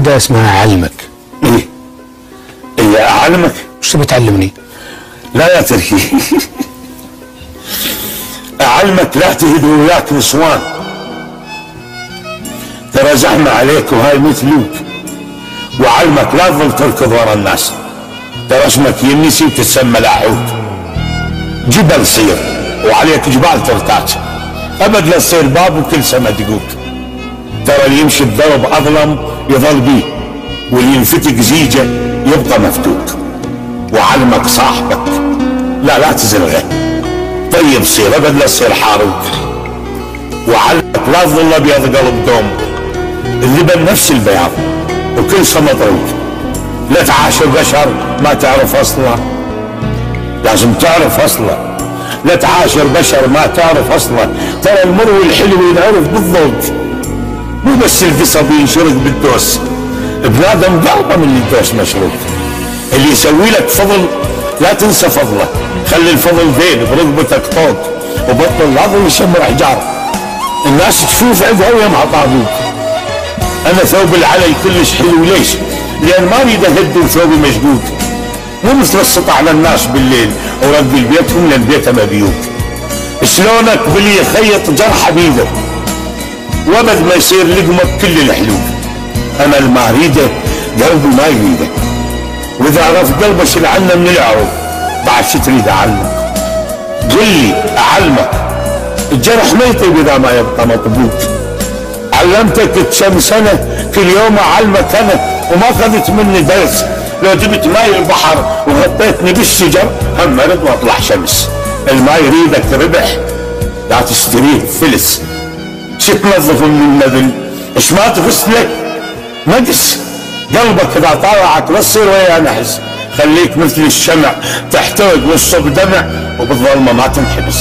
ده اسمها أعلمك. ايه؟ ايه اعلمك؟ وش تبي تعلمني؟ لا يا تركي. اعلمك لا تهد وياك نسوان، ترى زحمة عليك وهاي مثلوك. وعلمك لا تظل تركض ورا الناس، ترى اسمك ينسي وتتسمى لاحوت. جبل صير وعليك جبال ترتاج، ابد لا تصير باب وكل سما دقوق. ترى اللي يمشي بدرب اظلم يظل بيه، واللي ينفتق زيجه يبقى مفتوق. وعلمك صاحبك لا تزلغه، طيب صير ابد لا تصير حاروق. وعلمك لا تظل ابيض قلب دوم، اللبن نفس البياض وكل سما طروق. لا تعاشر بشر ما تعرف اصله، لازم تعرف اصله. لا تعاشر بشر ما تعرف اصله، ترى المر والحلو ينعرف بالذوق، مو بس القصب ينشرق بالدوس. بنادم قلبه من الدوس مشروق. اللي يسوي لك فضل لا تنسى فضله، خلي الفضل ذيل برقبتك طوق، وبطل لا تظل شمر حجار. الناس تشوف عقها ويمها طابوق. انا ثوب العلي كلش حلو، ليش؟ لان ما اريد اهد وثوبي مشقوق. مو مثل السطع على الناس بالليل ورقي بيتهم لان بيته مبيوق. شلونك باللي يخيط جرحه بيده وابد ما يصير لقمه بكل الحلوق. انا اللي ما اريده قلبي ما يريده، واذا عرف قلبه شل عنه من العروق بعد شو تريد اعلمك؟ قل لي اعلمك. الجرح ما يطيب اذا ما يبقى مطبوق. علمتك كم سنه كل يوم اعلمك انا، وما اخذت مني درس. لو جبت ماي البحر وغطيتني بالشجر هم مرض واطلع شمس. الماي يريدك ربح لا تشتريه فلس. شو تنظف من النذل؟ ايش ما تغسله؟ نقص. قلبك اذا طالعك لا تصير وياه نحس. خليك مثل الشمع تحترق والصب دمع، وبالظلمه ما تنحبس.